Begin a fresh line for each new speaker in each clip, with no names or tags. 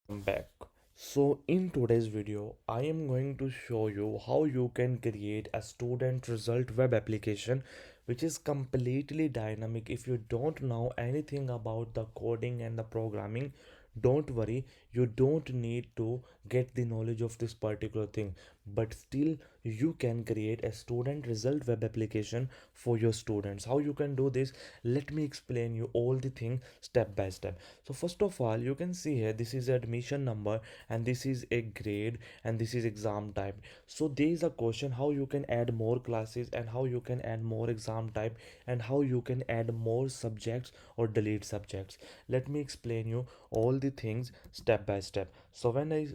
Back. So in today's video, I am going to show you how you can create a student result web application which is completely dynamic. If you don't know anything about the coding and the programming, don't worry, you don't need to get the knowledge of this particular thing, but still you can create a student result web application for your students. How you can do this, let me explain you all the thing step by step. So first of all, you can see here this is admission number and this is a grade and this is exam type. So there is a question how you can add more classes and how you can add more exam type and how you can add more subjects or delete subjects. Let me explain you all the things step by step. So when I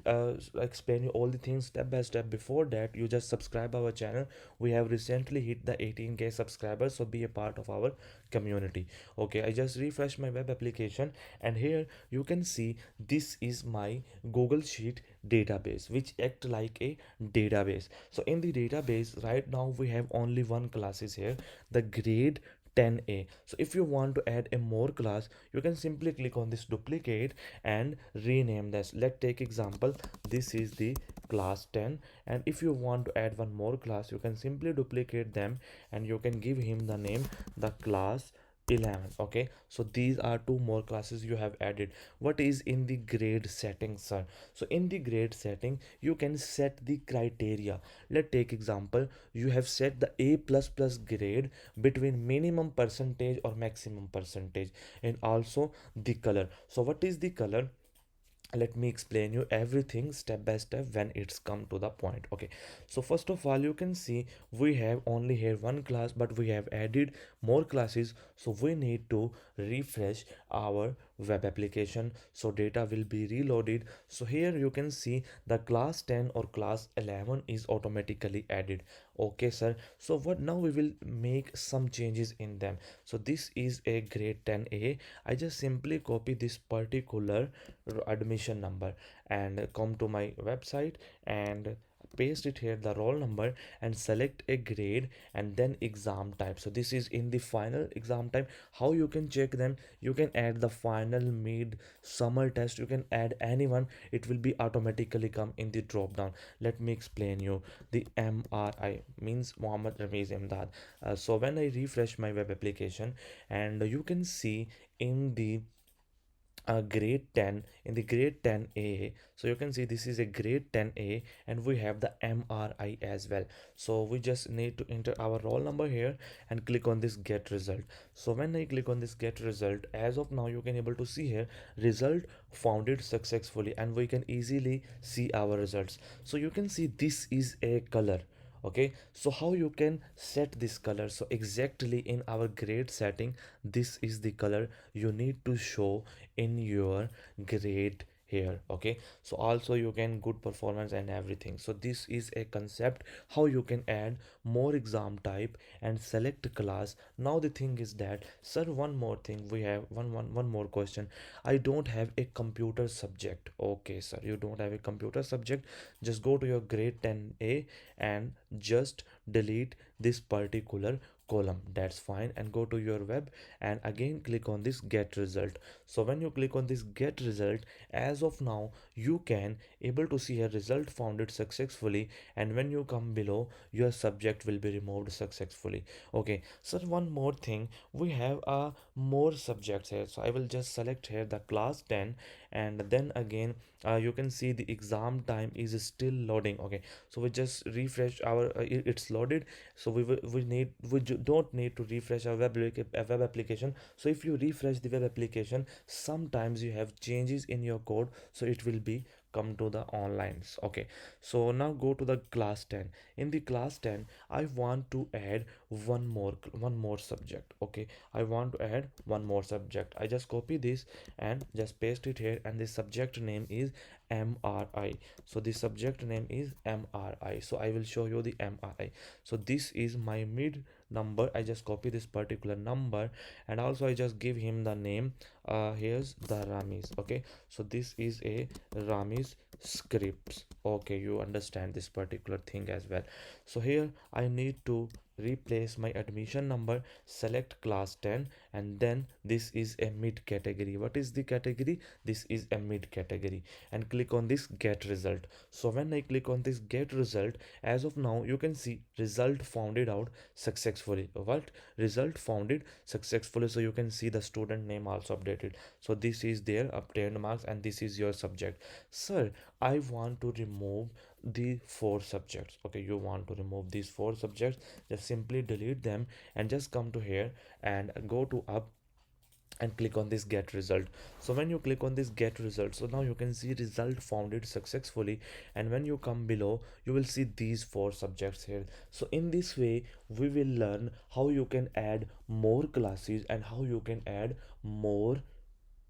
explain you all the things step by step, before that you just subscribe our channel. We have recently hit the 18K subscribers, so be a part of our community. Okay, I just refresh my web application and here you can see this is my Google Sheet database which act like a database. So in the database right now we have only one classes here, the grade 10A. So if you want to add a more class, you can simply click on this duplicate and rename this. Let's take example, this is the class 10, and if you want to add one more class, you can simply duplicate them and you can give him the name the class 11. Okay, so these are two more classes you have added. What is in the grade setting, sir? So in the grade setting you can set the criteria. Let's take example, you have set the A plus plus grade between minimum percentage or maximum percentage, and also the color. So what is the color? Let me explain you everything step by step when it's come to the point. Okay, so first of all, you can see we have only here one class, but we have added more classes, so we need to refresh our web application so data will be reloaded. So here you can see the class 10 or class 11 is automatically added. Okay sir, so what now we will make some changes in them. So this is a grade 10A. I just simply copy this particular admission number and come to my website and paste it here, the roll number, and select a grade and then exam type. So this is in the final exam type. How you can check them? You can add the final, mid, summer test, you can add anyone, it will be automatically come in the drop down. Let me explain you. The MRI means Muhammad Rameez Imdad. So when I refresh my web application, and you can see in the grade 10, in the grade 10A, so you can see this is a grade 10A and we have the MRI as well. So we just need to enter our roll number here and click on this get result. So when I click on this get result, as of now you can able to see here result found it successfully, and we can easily see our results. So you can see this is a color. Okay, so how you can set this color? So exactly in our grade setting, this is the color you need to show in your grade here. Okay, so also you can good performance and everything. So this is a concept how you can add more exam type and select class. Now the thing is that, sir, one more thing, we have one more question. I don't have a computer subject. Okay sir, you don't have a computer subject, just go to your grade 10A and just delete this particular column, that's fine, and go to your web and again click on this get result. So when you click on this get result, as of now you can able to see a result found it successfully, and when you come below, your subject will be removed successfully. Okay, so one more thing, we have more subjects here. So I will just select here the class 10, and then again you can see the exam time is still loading. Okay, so we just refresh our it's loaded. So don't need to refresh our web application. So if you refresh the web application, sometimes you have changes in your code, so it will be come to the onlines. Okay, so now go to the class 10. In the class 10, I want to add one more subject. Okay, I want to add one more subject. I just copy this and just paste it here, and the subject name is MRI. So the subject name is MRI. So I will show you the MRI. So this is my mid number. I just copy this particular number, and also I just give him the name. Here's the Ramis. Okay, so this is a Ramis scripts. Okay, you understand this particular thing as well. So here I need to replace my admission number, select class 10, and then this is a mid category. What is the category? This is a mid category, and click on this get result. So when I click on this get result, as of now you can see result found it out successfully. What? Result found it successfully. So you can see the student name also updated. So this is their obtained marks and this is your subject. Sir, I want to remove the four subjects. Okay, you want to remove these four subjects, just simply delete them and just come to here and go to up and click on this get result. So when you click on this get result, so now you can see result found it successfully, and when you come below you will see these four subjects here. So in this way we will learn how you can add more classes and how you can add more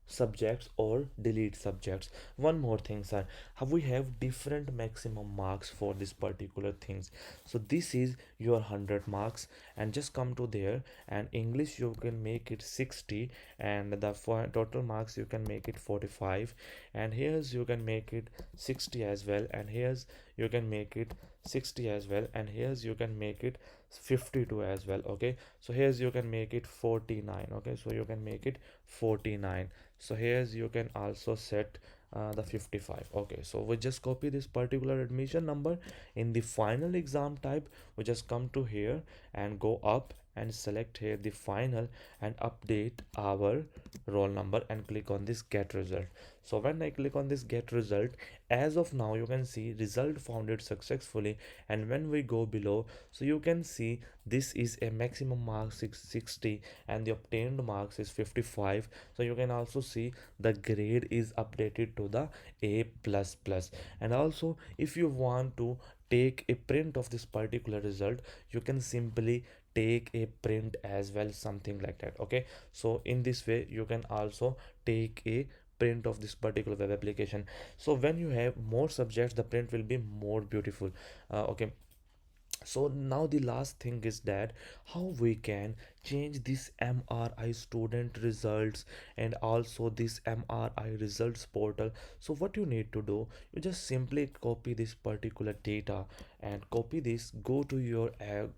subjects or delete subjects. One more thing, sir, how we have different maximum marks for this particular things. So this is your 100 marks, and just come to there, and English you can make it 60, and the for total marks you can make it 45, and here's you can make it 60 as well, and here's you can make it 60 as well, and here's you can make it 52 as well. Okay, so here's you can make it 49. Okay, so you can make it 49. So here's you can also set the 55. Okay, so we just copy this particular admission number. In the final exam type, we just come to here and go up and select here the final and update our roll number and click on this get result. So when I click on this get result, as of now you can see result found it successfully, and when we go below, so you can see this is a maximum mark 660 and the obtained marks is 55. So you can also see the grade is updated to the A plus plus. And also if you want to take a print of this particular result, you can simply take a print as well, something like that. Okay, so in this way you can also take a print of this particular web application. So when you have more subjects, the print will be more beautiful. Okay, so now the last thing is that how we can change this MRI student results and also this MRI results portal. So what you need to do, you just simply copy this particular data and copy this, go to your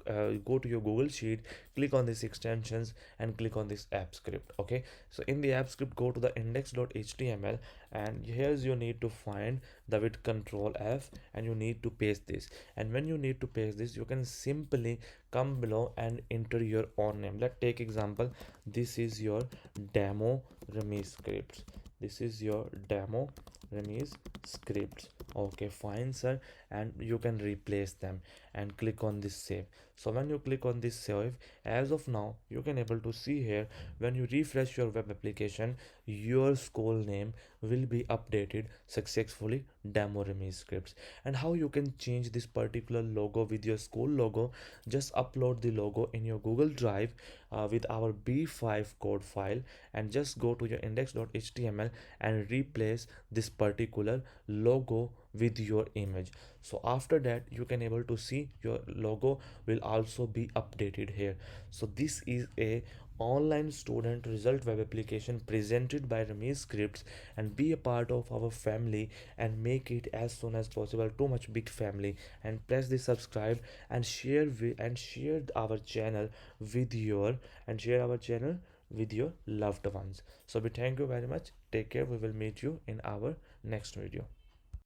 Google Sheet, click on this extensions and click on this app script. Okay, so in the app script go to the index.html, and here's you need to find the with control F and you need to paste this. And when you need to paste this, you can simply come below and enter your own name. Let's take example, this is your demo remise scripts. This is your demo remise scripts. Okay, fine, sir, and you can replace them and click on this save. So when you click on this save, as of now you can able to see here, when you refresh your web application, your school name will be updated successfully, demo remise scripts. And how you can change this particular logo with your school logo, just upload the logo in your Google Drive with our B5 code file, and just go to your index.html and replace this particular logo with your image. So after that you can able to see your logo will also be updated here. So this is a online student result web application presented by Ramesh Scripts, and be a part of our family and make it as soon as possible too much big family, and press the subscribe and share our channel with your loved ones. So we thank you very much, take care, we will meet you in our next video.